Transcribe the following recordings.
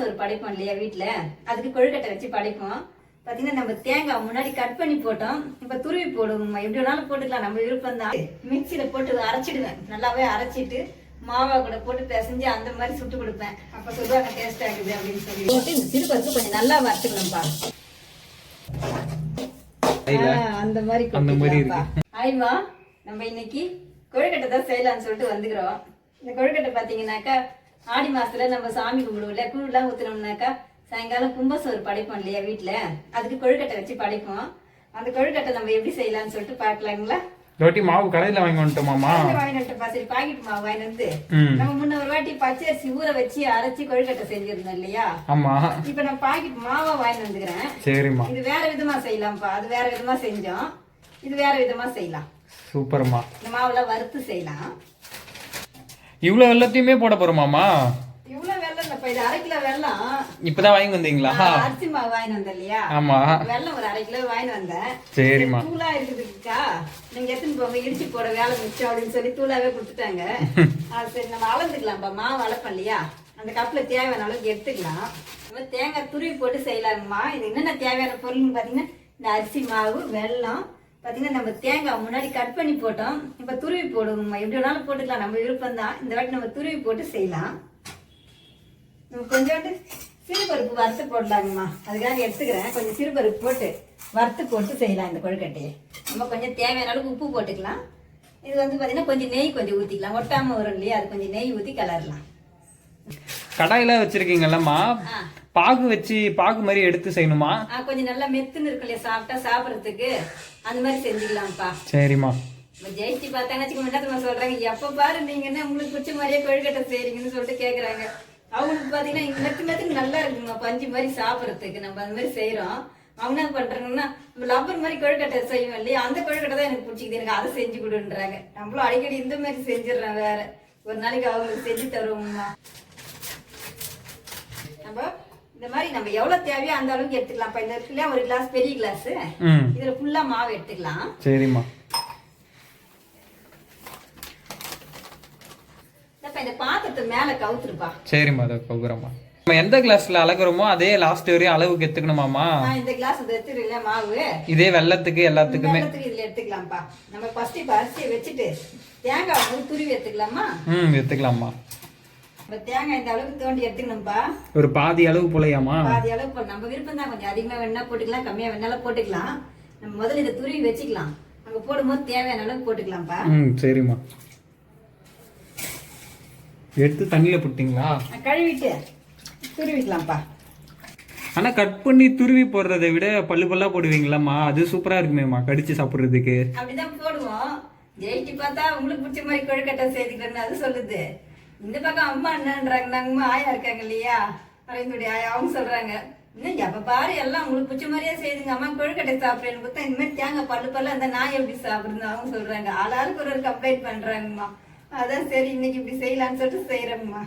கும்பசோறு படைப்போம் இல்லையா வீட்டுல, அதுக்கு கொழுக்கட்டை வச்சு படைப்போம். பாத்தீங்கன்னா நம்ம தேங்காய் முன்னாடி கட் பண்ணி போட்டோம், இப்ப துருவி போடுவோம். எப்படி வேணாலும் போட்டுக்கலாம், நம்ம விருப்பம் தான். மிக்சியில போட்டு அரைச்சிடுவேன், நல்லாவே அரைச்சிட்டு மாவா கூட போட்டு பிசைஞ்சு அந்த மாதிரி சுட்டு கொடுப்பேன். அப்ப சொல்லுவாங்க டேஸ்ட் ஆகுது அப்படின்னு சொல்லி போட்டு இந்த சிறுபருப்பு கொஞ்சம் நல்லா வறுத்துக்கணும்பா. அந்த மாதிரி ஆய்வா நம்ம இன்னைக்கு கொழுக்கட்டை தான் செய்யலாம்னு சொல்லிட்டு வந்துக்கிறோம். இந்த கொழுக்கட்டை பாத்தீங்கன்னாக்கா ஆடி மாசத்துல நம்ம சாமி கும்பிடுவோம்ல, கூழ்லாம் ஊத்துனோம்னாக்கா சாயங்காலம் கும்பசோறு படைப்போம் இல்லையா வீட்டுல, அதுக்கு கொழுக்கட்டை வச்சு படைப்போம். அந்த கொழுக்கட்டை நம்ம எப்படி செய்யலாம்னு சொல்லிட்டு பாக்கலாங்களா? ரொட்டி மாவு கடையில வாங்கி வந்துட்டோமாமா? வாங்கி வந்துட்டோம். சரி, பாக்கெட் மாவு வாங்கி வந்து நம்ம முன்ன ஒரு வாட்டி பச்சரிசி ஊற வச்சு அரைச்சி கொழுக்கட்டை செஞ்சிருந்தோம் இல்லையா? ஆமா. இப்ப நான் பாக்கெட் மாவா வாங்கி வந்துக்கிறேன். சரிம்மா. இது வேற விதமா செய்யலாம்ப்பா, அது வேற விதமா செஞ்சோம், இது வேற விதமா செய்யலாம். சூப்பர்மா. இந்த மாவுல வறுத்து செய்யலாம். இவ்வளவு எல்லாத்தையுமே போட போறோமாமா? இவ்வளவு வெள்ளம் இல்லப்பா, இது 1/2 கிலோ வெள்ளம். இப்பதான் வாங்கி வந்தீங்களா? அரிசி மாவு வாங்கி வந்தேன் இல்லையா? ஆமா. வெள்ளம் ஒரு 1/2 கிலோ வாங்கி வந்தேன். சரிம்மா. தூளா இருக்குதுக்கா, நீங்க எத்தனை போங்க இடிச்சு போட வேலை மிச்சம் அப்படின்னு சொல்லி தூளாவே கொடுத்துட்டாங்க. சரி, நம்ம அளந்துக்கலாம்ப்பா. மாவு அளப்போம் இல்லையா, அந்த கப்ல தேவையான அளவுக்கு எடுத்துக்கலாம். நம்ம தேங்காய் துருவி போட்டு செய்யலாங்கம்மா. இது என்னென்ன தேவையான பொருள்னு பாத்தீங்கன்னா இந்த அரிசி மாவு, வெல்லம், பாத்தீங்கன்னா நம்ம தேங்காய் முன்னாடி கட் பண்ணி போட்டோம், இப்ப துருவி போடுவோம். எப்படி வேணாலும் போட்டுக்கலாம், நம்ம விருப்பம் தான். இந்த வாட்டி நம்ம துருவி போட்டு செய்யலாம். கொஞ்சோண்டு சிறுபருப்பு வறுத்து போடலாங்கம்மா, அதுக்காக எடுத்துக்கிறேன். கொஞ்சம் சிறுபருப்பு போட்டு வறுத்து போட்டு செய்யலாம் இந்த கொழுக்கட்டையை. நம்ம கொஞ்சம் தேவையான அளவுக்கு உப்பு போட்டுக்கலாம். இது வந்து பாத்தீங்கன்னா கொஞ்சம் நெய் கொஞ்சம் ஊத்திக்கலாம், ஒட்டாம வரும் இல்லையா, அது கொஞ்சம் நெய் ஊத்தி கலரலாம். கடாயில வச்சிருக்கீங்கல்லம்மா, பாகு வச்சு பாகு மாதிரி எடுத்து செய்யணுமா? கொஞ்சம் நல்லா மெத்துன்னு இருக்கும் இல்லையா, சாப்பிட்டா சாப்பிடறதுக்கு அந்த மாதிரி செஞ்சுக்கலாம்ப்பா. சரிம்மா. ஜெயிச்சு பார்த்தாங்கன்னு சொல்றாங்க, எப்ப பாரு நீங்க என்ன உங்களுக்கு பிடிச்ச மாதிரியே கொழுக்கட்டை செய்றீங்கன்னு சொல்லிட்டு கேக்குறாங்க. அவங்களுக்கு பாத்தீங்கன்னா மெத்து மெத்துக்கு நல்லா இருக்குங்க, பஞ்சு மாதிரி சாப்பிடறதுக்கு. நம்ம அந்த மாதிரி செய்யறோம். அவங்க என்ன பண்றாங்கன்னா லப்பர் மாதிரி கொழுக்கட்டை செய்வோம் இல்லையா, அந்த கொழுக்கட்டை தான் எனக்கு பிடிச்சிக்குது, எனக்கு அதை செஞ்சு கொடுன்றாங்க. நம்மளும் அடிக்கடி இந்த மாதிரி செஞ்சிடறோம். வேற ஒரு நாளைக்கு அவங்களுக்கு செஞ்சு தருவோம்மா. நம்ம இந்த மாதிரி நம்ம எவ்வளவு தேவையோ அந்த அளவுக்கு எடுத்துக்கலாம். இந்த இருக்குல்ல ஒரு கிளாஸ், பெரிய கிளாஸ், இதுல ஃபுல்லா மாவு எடுத்துக்கலாம். சரிம்மா. இந்த பாத்திரத்தை மேல கவுத்துருப்பா. சரிம்மா, அதை கவுக்குறோம்மா. நம்ம எந்த கிளாஸ்ல அளக்குறோமோ அதே லாஸ்ட் வரையும் அளவுக்கு எடுத்துக்கணுமாமா? இந்த கிளாஸ் எடுத்துருல மாவு, இதே வெள்ளத்துக்கு எல்லாத்துக்குமே இதுல எடுத்துக்கலாம்ப்பா. நம்ம ஃபர்ஸ்ட் இப்ப அரிசியை வச்சுட்டு தேங்காய் வந்து துருவி எடுத்துக்கலாமா? எடுத்துக்கலாமா. தேங்காய் இந்த அளவுக்கு தோண்டி எடுத்துக்கணும்பா. ஒரு பாதி அளவு போலையாமா? பாதி அளவு போல, நம்ம விருப்பம் தான். கொஞ்சம் அதிகமா வேணா போட்டுக்கலாம், கம்மியா வேணாலும் போட்டுக்கலாம். நம்ம முதல்ல இதை துருவி வச்சுக்கலாம், அங்க போடும்போது தேவையான அளவுக்கு போட்டுக்கலாம்ப்பா. சரிம்மா. எடுத்து தண்ணியில போட்டீங்களா? கழுவிட்டு துருவிக்கலாம்ப்பா. ஆனா கட் பண்ணி துருவி போடுறதை விட பல்லு பல்லா போடுவீங்களாம்மா, அது சூப்பரா இருக்குமேம்மா கடிச்சு சாப்பிடுறதுக்கு. அப்படிதான் போடுவோம். ஜெயிச்சு பார்த்தா உங்களுக்கு பிடிச்ச மாதிரி கொழுக்கட்டை செய்துக்கிறேன்னு அது சொல்லுது. இந்த பக்கம் அம்மா என்னன்றாங்க, நாங்கம்மா ஆயா இருக்காங்க இல்லையா, மறைந்துடைய ஆயா, அவங்க சொல்றாங்க இன்னும் எப்ப பாரு எல்லாம் உங்களுக்கு பிடிச்ச மாதிரியே செய்துங்க அம்மா, கொழுக்கட்டை சாப்பிடுறேன்னு பார்த்தா இந்த மாதிரி தேங்காய் பல்லு பல்ல அந்த நாய் எப்படி சாப்பிடுறது அவங்க சொல்றாங்க. ஆளாளுக்கு ஒரு கம்ப்ளைண்ட் பண்றாங்கம்மா. அதான் சரி இன்னைக்கு இப்படி செய்யலாம்னு சொல்லிட்டு செய்யறேம்மா.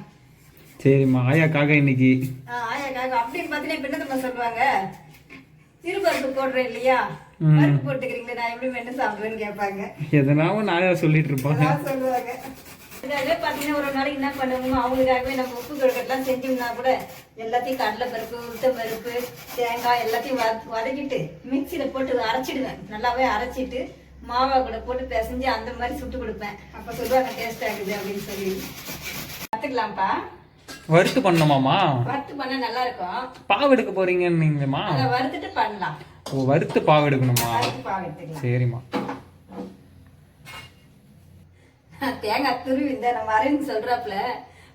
சரிம்மா. ஆயாக்காக இன்னைக்கு? ஆயாக்காக. அப்படின்னு பாத்தீங்கன்னா என்னத்தம்மா சொல்லுவாங்க, சிறுபருப்பு போடுறேன் இல்லையா, பருப்பு போட்டுக்கிறீங்களா, நான் எப்படி மென்னு சாப்பிடுவேன்னு கேட்பாங்க. எதனாவும் நாயா சொல்லிட்டு இருப்பாங்க, சொல்லுவாங்க. இதாவே பாத்தீங்கன்னா ஒரு நாளைக்கு என்ன பண்ணுவோமோ அவங்களுக்காகவே நம்ம உப்பு கொழுக்கட்டெல்லாம் செஞ்சோம்னா கூட எல்லாத்தையும் கடலை பருப்பு, உளுத்த பருப்பு, தேங்காய் எல்லாத்தையும் வதக்கிட்டு மிக்சியில போட்டு அரைச்சிடுவேன். நல்லாவே அரைச்சிட்டு மாவா கூட போட்டு பிசைஞ்சு அந்த மாதிரி சுட்டு கொடுப்பேன். அப்ப சொல்லுவாங்க டேஸ்ட் ஆகுது அப்படின்னு சொல்லி. கத்துக்கலாம்ப்பா. வறுத்து பண்ணணுமாமா? வறுத்து பண்ணா நல்லா இருக்கும். பாவு எடுக்க போறீங்கன்னீங்கம்மா, அதை வறுத்துட்டு பண்ணலாம். ஓ, வறுத்து பாவு எடுக்கணுமா? பாவு எடுத்துக்கலாம். சரிம்மா. தேங்காய் துருவி இந்த நம்ம அரைன்னு சொல்றாப்புல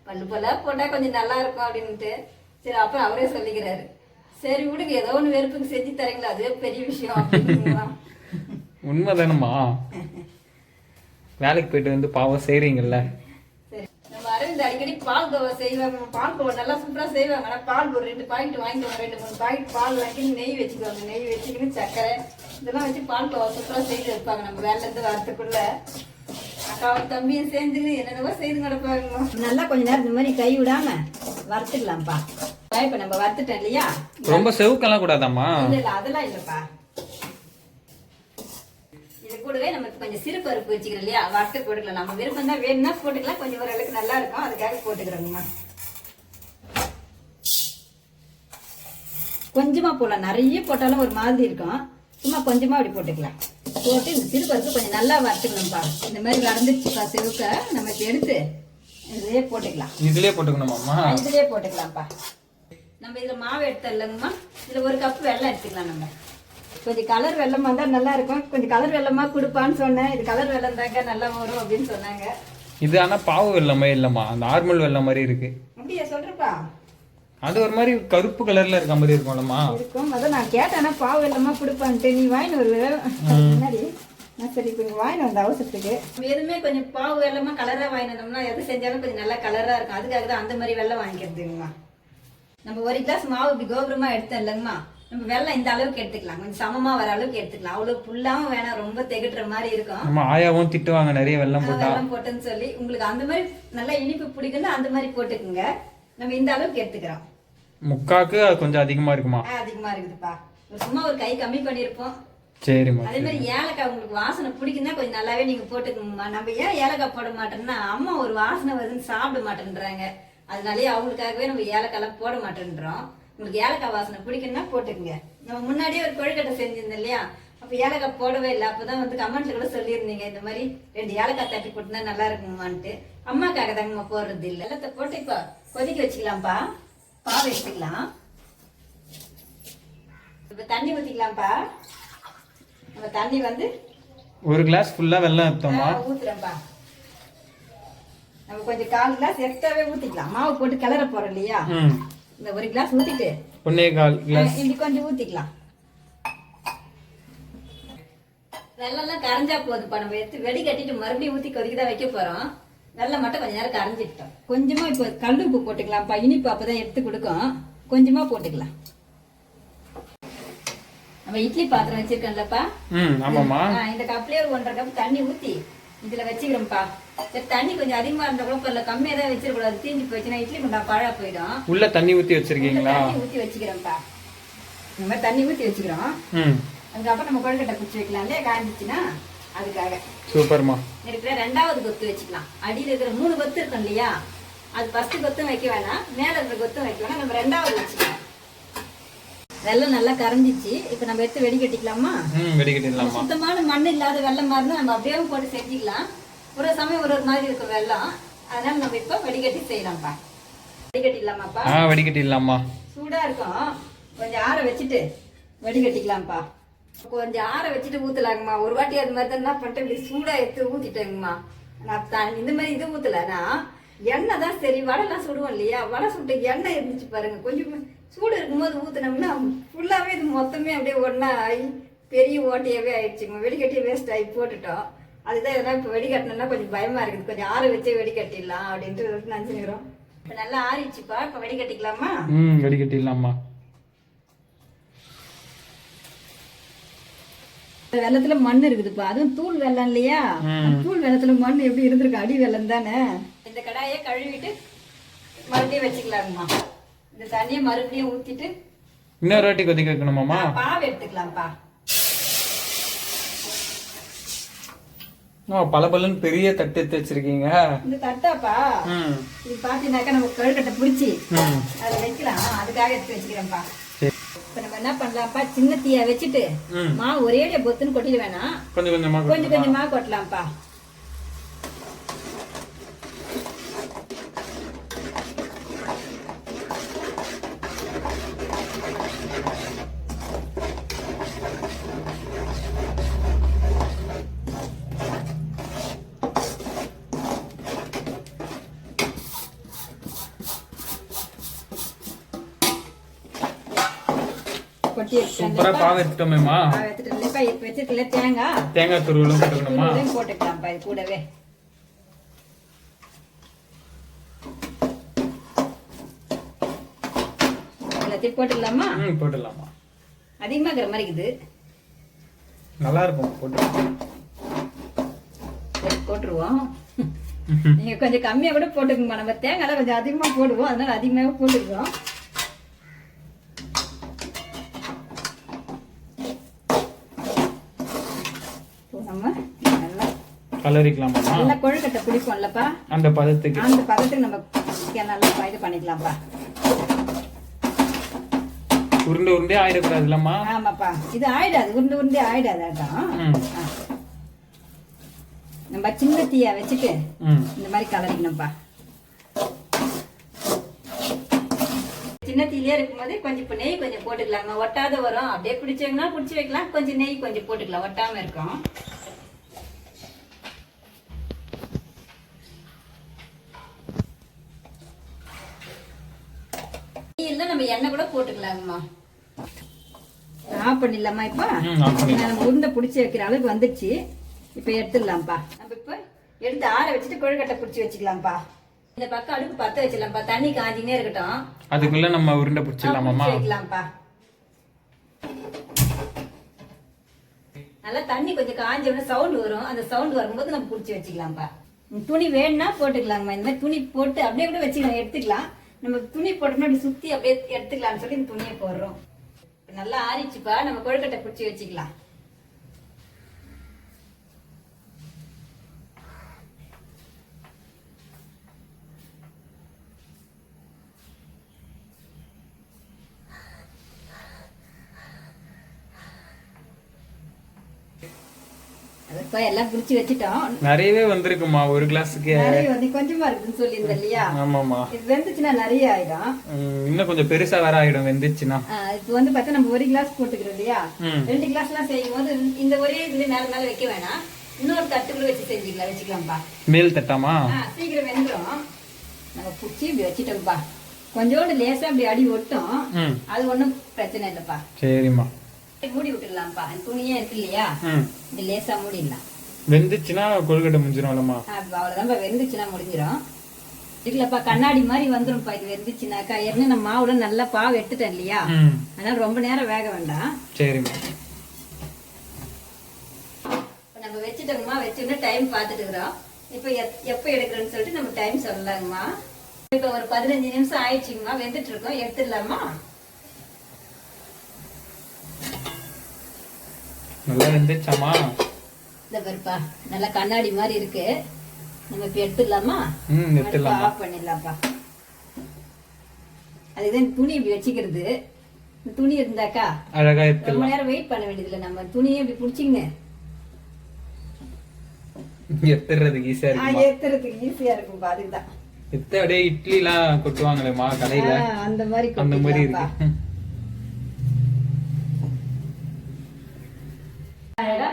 பல்லு போல போட்டா கொஞ்சம் நல்லா இருக்கும் அப்படின்ட்டு. சரி, அப்புறம் அவரே சொல்லிக்கிறாரு, சரி விடுங்க ஏதோ ஒண்ணு வெறுப்புக்கு செஞ்சு தரீங்களா, அதுவே பெரிய விஷயம் அப்படின்னு. உண்மைதானம்மா, வேலைக்கு போயிட்டு வந்து பாவம் செய்றீங்கல்ல. சரி, நம்ம அரவிந்த் அடிக்கடி பால் கோவா செய்வாங்க. பால் கோவா நல்லா சூப்பரா செய்வாங்க. ஆனா பால் ஒரு 2 பாக்கெட் வாங்கிட்டு 2-3 பாக்கெட் பால் வாங்கி நெய் வச்சுக்குவாங்க. நெய் வச்சுக்கின்னு சர்க்கரை இதெல்லாம் வச்சு பால் கோவா சூப்பரா செய்து வைப்பாங்க. நம்ம வேலை இருந்து வரத்துக்குள்ள அக்காவும் தம்பியும் சேர்ந்து என்னென்னவோ செய்து கிடப்பாங்க. நல்லா கொஞ்ச நேரம் இந்த மாதிரி கை விடாம வறுத்துக்கலாம்ப்பா. இப்ப நம்ம வறுத்துட்டோம் இல்லையா, ரொம்ப செவுக்கெல்லாம் கூடாதாம்மா? இல்ல அதெல்லாம் இல்லப்பா. இது கூடவே நமக்கு கொஞ்சம் சிறு பருப்பு வச்சுக்கிறோம் இல்லையா, வறுத்து போட்டுக்கலாம். நம்ம விருப்பம் தான், வேணும்னா போட்டுக்கலாம். கொஞ்சம் ஓரளவுக்கு நல்லா இருக்கும், அதுக்காக போட்டுக்கிறோங்கம்மா. கொஞ்சமா போடலாம், நிறைய போட்டாலும் ஒரு மாதிரி இருக்கும். சும்மா கொஞ்சமா அப்படி போட்டுக்கலாம். போட்டு இந்த சிறுபருப்பு கொஞ்சம் நல்லா வறுத்துக்கணும்ப்பா. இந்த மாதிரி வறந்துச்சுப்பா செவுக்க, நம்ம இப்ப எடுத்து இதுலயே போட்டுக்கலாம். இதுலயே போட்டுக்கணுமாம்மா? இதுலயே போட்டுக்கலாம்ப்பா. நம்ம இதுல மாவு எடுத்துடலங்கம்மா. இதுல ஒரு கப் வெல்லம் எடுத்துக்கலாம். நம்ம கொஞ்சம் கலர் வெல்லமா இருந்தா நல்லா இருக்கும். கொஞ்சம் கலர் வெல்லமா கொடுப்பான்னு சொன்னேன். இது கலர் வெல்லம் தாங்க நல்லா வரும் அப்படின்னு சொன்னாங்க. இது ஆனா பாவு வெல்லமே இல்லம்மா, நார்மல் வெல்லம் மாதிரி இருக்கு. அப்படியா சொல்றப்பா? அது ஒரு மாதிரி கருப்பு கலர்ல இருக்க மாதிரி இருக்கும்லம்மா. இருக்கும். அதான் நான் கேட்டேன்னா பாவு வெல்லமா கொடுப்பான்ட்டு. நீ வாங்கிட்டு வருவ முன்னாடி. நான் சரி கொஞ்சம் வாங்கிட்டு வந்த அவசரத்துக்கு. எதுவுமே கொஞ்சம் பாவு வெல்லமா கலரா வாங்கினோம்னா எது செஞ்சாலும் கொஞ்சம் நல்லா கலரா இருக்கும். அதுக்காக தான் அந்த மாதிரி வெல்லம் வாங்கிக்கிறதுங்கம்மா. நம்ம ஒரு கிளாஸ் மாவு இப்படி கோபுரமா எடுத்தோம் இல்லைங்கம்மா, நம்ம வெல்லம் இந்த அளவுக்கு எடுத்துக்கலாம். கொஞ்சம் சமமா வர அளவுக்கு எடுத்துக்கலாம். அவ்வளவு புல்லாவும் வேணாம், ரொம்ப திகட்டுற மாதிரி இருக்கும். நம்ம ஆயாவும் திட்டுவாங்க நிறைய வெல்லம் போட்டா. வெல்லம் போட்டுன்னு சொல்லி உங்களுக்கு அந்த மாதிரி நல்லா இனிப்பு பிடிக்குன்னா அந்த மாதிரி போட்டுக்குங்க. நம்ம இந்த அளவுக்கு எடுத்துக்கிறோம். முக்காக்கு அது கொஞ்சம் அதிகமா இருக்குமா? அதிகமா இருக்குதுப்பா. சும்மா ஒரு கை கம்மி பண்ணிருப்போம். சரிம்மா. அதே மாதிரி ஏலக்காய் உங்களுக்கு வாசனை பிடிக்குன்னா கொஞ்சம் நல்லாவே நீங்க போட்டுக்கணும்மா. நம்ம ஏன் ஏலக்காய் போட மாட்டோம்னா அம்மா ஒரு வாசனை வருதுன்னு சாப்பிட மாட்டேன்றாங்க. அதனாலயே அவங்களுக்காகவே நம்ம ஏலக்காய்லாம் போட மாட்டேன்றோம். உங்களுக்கு ஏலக்காய் வாசனை பிடிக்குன்னா போட்டுக்குங்க. நம்ம முன்னாடியே ஒரு கொழுக்கட்டை செஞ்சிருந்தோம் இல்லையா, அப்ப ஏலக்காய் போடவே இல்லை. அப்பதான் வந்து கமெண்ட்ல கூட சொல்லியிருந்தீங்க இந்த மாதிரி 2 ஏலக்காய் தட்டி போட்டுனா நல்லா இருக்குமான்ட்டு. அம்மாக்காக தாங்கம்மா போடுறது இல்லை. வெல்லத்தை போட்டு இப்போ கொதிக்க வச்சுக்கலாம்ப்பா. பாவை எடுத்துக்கலாம். இப்ப தண்ணி ஊத்திக்கலாம்ப்பா. நம்ம தண்ணி வந்து ஒரு கிளாஸ் ஃபுல்லா வெல்லம் எடுத்தோமா? ஊத்துறேன்ப்பா. நம்ம கொஞ்சம் 1/4 கிளாஸ் எக்ஸ்ட்ராவே ஊத்திக்கலாம். மாவு போட்டு கிளற போறோம் இல்லையா, இந்த ஒரு கிளாஸ் ஊத்திட்டு 1/4 கிளாஸ் இப்படி கொஞ்சம் ஊத்திக்கலாம். வெள்ளம்லாம் கரைஞ்சா போதுப்பா. நம்ம எடுத்து வெடி கட்டிட்டு மறுபடியும் ஊத்தி கொதிக்கதான் வைக்க போறோம். வெள்ளம் மட்டும் கொஞ்ச நேரம் கரைஞ்சிட்டோம். கொஞ்சமா இப்போ கல் உப்பு போட்டுக்கலாம்ப்பா. இனிப்பு அப்பதான் எடுத்து கொடுக்கும். கொஞ்சமா போட்டுக்கலாம். நம்ம இட்லி பாத்திரம் வச்சிருக்கோம்லப்பா, ஆமாமா, இந்த கப்லயே ஒரு 1.5 கப் தண்ணி ஊத்தி இதுல வச்சுக்கிறோம்ப்பா. சரி, தண்ணி கொஞ்சம் அதிகமா இருந்தா கூட பரவாயில்ல, கம்மியா தான் வச்சிருக்கூடாது. தீஞ்சு போச்சுன்னா இட்லி குண்டா பழா போயிடும். உள்ள தண்ணி ஊத்தி வச்சிருக்கீங்களா? தண்ணி ஊத்தி வச்சுக்கிறோம்ப்பா. இந்த மாதிரி தண்ணி ஊத்தி வச்சுக்கிறோம். அதுக்கப்புறம் நம்ம கொழுக்கட்டை குச்சி வைக்கலாம் இல்லையா, காஞ்சிச்சுன்னா அதுக்காக. சூப்பர்மா. இருக்கிற 2வது கொத்து வச்சுக்கலாம். அடியில் இருக்கிற 3 கொத்து இருக்கும் இல்லையா, அது ஃபர்ஸ்ட் கொத்தும் வைக்க வேணாம், மேல இருக்கிற கொத்தும் வைக்க வேணாம். நம்ம 2வது வச்சுக்கலாம். வெல்லம் நல்லா கரைஞ்சிச்சு. இப்ப நம்ம எடுத்து வெடி கட்டிக்கலாமா? வெடி கட்டிடலாமா? சுத்தமான மண் இல்லாத வெல்லம் மாதிரி நம்ம அப்படியே போட்டு செஞ்சுக்கலாம். ஒரு சமயம் ஒரு மாதிரி இருக்கும் வெல்லம். அதனால நம்ம இப்ப வடிகட்டி செய்யலாம்ப்பா. வடிகட்டிடலாமாப்பா? வடிகட்டிடலாமா? சூடா இருக்கும். கொஞ்சம் ஆற வச்சுட்டு வடிகட்டிக்கலாம்ப்பா. கொஞ்சம் ஆற வச்சுட்டு ஊத்தலாங்கம்மா. ஒரு வாட்டி அது மாதிரி தான் என்ன பண்ணிட்டு இப்படி சூடா எடுத்து ஊத்திட்டேங்கம்மா. நான் இந்த மாதிரி இது ஊத்தலன்னா எண்ணெய் தான். சரி, வடைலாம் சுடுவோம் இல்லையா, வடை சுட்டு எண்ணெய் இருந்துச்சு பாருங்க. கொஞ்சம் சூடு இருக்கும்போது ஊத்தினோம்னா ஃபுல்லாவே இது மொத்தமே அப்படியே ஒன்னா ஆகி பெரிய ஓட்டையாவே ஆயிடுச்சுங்க. வெடிக்கட்டியே வேஸ்ட் ஆகி போட்டுட்டோம். அதுதான் எதனா இப்போ வெடிக்கட்டணும்னா கொஞ்சம் பயமா இருக்குது. கொஞ்சம் ஆற வச்சே வெடிக்கட்டிடலாம் அப்படின்ட்டு நினைச்சுக்கிறோம். இப்போ நல்லா ஆறிடுச்சுப்பா. இப்போ வெடிக்கட்டிக்கலாமா? வெடிக்கட்டிடலாமா? வெள்ளத்துல மண் இருக்குதுப்பா. அதுவும் தூள் வெள்ளம் இல்லையா, தூள் வெள்ளத்துல மண் எப்படி இருந்திருக்கு, அடி வெள்ளம் தானே. இந்த கடாயை கழுவிட்டு மறுபடியும் வச்சுக்கலாங்கம்மா. இந்த தண்ணியை மறுபடியும் ஊத்திட்டு இன்னொரு வாட்டி கொதிக்க வைக்கணுமாமா? பாவை எடுத்துக்கலாம்ப்பா. பலபலன்னு பெரிய தட்டு எடுத்து வச்சிருக்கீங்க. இந்த தட்டாப்பா, இது பாத்தீங்கன்னாக்கா நம்ம கொழுக்கட்டை பிடிச்சி அதை வைக்கலாம். அதுக்காக எடுத்து வச்சுக்கிறேன்ப்பா. இப்ப நம்ம என்ன பண்ணலாம்ப்பா, சின்ன தீயா வச்சுட்டு மாவு ஒரேடியா பொத்துன்னு கொட்டிட வேணாம், கொஞ்சம் கொஞ்சமா கொட்டலாம்ப்பா. சூப்பரா பாவை எடுத்துட்டோமேமா. தேங்காய் துருவலும் போட்டுக்கணுமா? போட்டுக்கலாம்ப்பா இது கூடவே. எல்லாத்தையும் போட்டுக்கலாமா? போட்டுடலாமா? அதிகமா இருக்கிற மாதிரி இருக்குது. நல்லா இருக்கும். போட்டுருவோம். நீங்க கொஞ்சம் கம்மியா கூட போட்டுக்கோங்க. நம்ம தேங்காய் கொஞ்சம் அதிகமா போடுவோம், அதனால அதிகமாவே போட்டுக்கிறோம். கலரிக்கலாமா? நல்லா கொழுக்கட்டை பிடிக்கும்லப்பா, அந்த பதத்துக்கு நம்ம நல்லா இது பண்ணிக்கலாம்ப்பா. உருண்டை உருண்டே ஆயிடக்கூடாது இல்லம்மா? ஆமாப்பா, இது ஆயிடாது, உருண்டை உருண்டே ஆயிடாது. அதான் ம். நம்ம சின்ன தீயா வச்சுட்டு ம். இந்த மாதிரி கலரிக்கணும்ப்பா. சின்ன தீயிலே இருக்கும்போது கொஞ்சம் இப்போ நெய் கொஞ்சம் போட்டுக்கலாங்க, ஒட்டாத வரும். அப்படியே பிடிச்சவங்கன்னா பிடிச்சி வைக்கலாம், கொஞ்சம் நெய் கொஞ்சம் போட்டுக்கலாம், ஒட்டாம இருக்கும். நெய் இல்லை, நம்ம எண்ணெய் கூட போட்டுக்கலாங்கம்மா. ஆஃப் பண்ணிடலாமா இப்போ? நம்ம உருண்டை பிடிச்சி வைக்கிற அளவுக்கு வந்துடுச்சு. இப்போ எடுத்துடலாம்ப்பா. நம்ம இப்போ எடுத்து ஆற வச்சுட்டு கொழுக்கட்டை பிடிச்சி வச்சுக்கலாம்ப்பா. இந்த பக்கம் அடுப்பு பற்ற வச்சிடலாம்ப்பா, தண்ணி காஞ்சினே இருக்கட்டும். அதுக்குள்ள நம்ம உருண்டை பிடிச்சிடலாமாம்மா? வைக்கலாம்ப்பா. நல்லா தண்ணி கொஞ்சம் காஞ்ச சவுண்ட் வரும், அந்த சவுண்ட் வரும்போது நம்ம பிடிச்சி வச்சுக்கலாம்ப்பா. துணி வேணும்னா போட்டுக்கலாங்கம்மா. இந்த மாதிரி துணி போட்டு அப்படியே கூட வச்சுக்கலாம், எடுத்துக்கலாம். நம்ம துணி போட்டோம்னா அப்படி சுத்தி அப்படியே எடுத்துக்கலாம்னு சொல்லி இந்த துணியை போடுறோம். நல்லா ஆறிச்சுப்பா, நம்ம கொழுக்கட்டை பிடிச்சி வச்சுக்கலாம். அதுப்பா எல்லாம் பிடிச்சி வச்சுட்டோம். நிறையவே வந்திருக்குமா ஒரு கிளாஸுக்கு? நிறைய வந்து கொஞ்சமா இருக்குன்னு சொல்லியிருந்தேன் இல்லையா? ஆமாமா. இது வெந்துச்சுன்னா நிறைய ஆயிடும். இன்னும் கொஞ்சம் பெருசா வேற ஆயிடும் வெந்துச்சுன்னா. இப்போ வந்து பார்த்தா நம்ம ஒரு கிளாஸ் போட்டுக்கிறோம் இல்லையா? 2 கிளாஸ் எல்லாம் செய்யும் போது இந்த ஒரே இதுல மேல மேல வைக்க வேணாம், இன்னொரு தட்டுக்குள்ள வச்சு செஞ்சுக்கலாம், வச்சுக்கலாம்ப்பா. மேல் தட்டாமா? சீக்கிரம் வெந்துடும். நம்ம பிடிச்சி இப்படி வச்சுட்டோம்ப்பா. கொஞ்சோண்டு லேசா அப்படி அடி ஒட்டும், அது ஒண்ணும் பிரச்சனை இல்லப்பா. சரிம்மா, மூடி விட்டுடலாம்ப்பா. துணியே இருக்கு இல்லையா, இது லேசா மூடிடலாம். வெந்துச்சுன்னா கொழுக்கட்டை முடிஞ்சிடும்லம்மா? அவ்வளவுதான்ப்பா, வெந்துச்சுன்னா முடிஞ்சிடும். இல்லப்பா, கண்ணாடி மாதிரி வந்துரும்ப்பா இது வெந்துச்சுனாக்கா. ஏற்கனவே நம்ம மாவுல நல்லா பாவு எடுத்துட்டேன் இல்லையா, அதனால ரொம்ப நேரம் வேக வேண்டாம். சரிம்மா. நம்ம வச்சுட்டோம்மா, வச்சுட்டு டைம் பார்த்துட்டு இருக்கிறோம். இப்போ எப்போ எடுக்கிறோன்னு சொல்லிட்டு நம்ம டைம் சொல்லலாங்கம்மா. இப்போ ஒரு 15 நிமிஷம் ஆயிடுச்சுங்கம்மா, வெந்துட்டு இருக்கோம், எடுத்துடலாமா? நல்லா வெந்துச்சாமா? இந்த பாருப்பா, நல்லா கண்ணாடி மாதிரி இருக்கு. நம்ம இப்ப எடுத்துடலாமா? எடுத்துடலாம். ஆஃப் பண்ணிடலாம்ப்பா. அதுதான் துணி இப்படி வச்சுக்கிறது. இந்த துணி இருந்தாக்கா அழகா எடுத்துடலாம். ரொம்ப நேரம் வெயிட் பண்ண வேண்டியதில்லை. நம்ம துணியை இப்படி பிடிச்சிங்க எடுத்துறதுக்கு ஈஸியா இருக்கு. எடுத்துறதுக்கு ஈஸியா இருக்கும்பா. அதுக்குதான் அப்படியே இட்லி எல்லாம் கொட்டுவாங்களேமா கடையில, அந்த மாதிரி இருக்கு. அழகா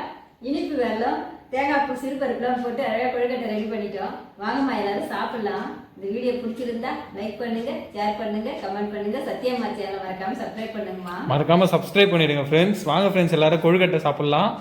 இனிப்பு வெல்லம், தேங்காய் பூ, சிறுபருப்புலாம் போட்டு அழகா கொழுக்கட்டை ரெடி பண்ணிட்டோம். வாங்கம்மா எல்லாரும் சாப்பிடலாம். இந்த வீடியோ பிடிச்சிருந்தா லைக் பண்ணுங்க, ஷேர் பண்ணுங்க, கமெண்ட் பண்ணுங்க. சத்யம்மா சேனல் மறக்காம சப்ஸ்கிரைப் பண்ணுங்கம்மா. மறக்காம சப்ஸ்கிரைப் பண்ணிடுங்க ஃப்ரெண்ட்ஸ். வாங்க ஃப்ரெண்ட்ஸ், எல்லாரும் கொழுக்கட்டை சாப்பிடலாம்.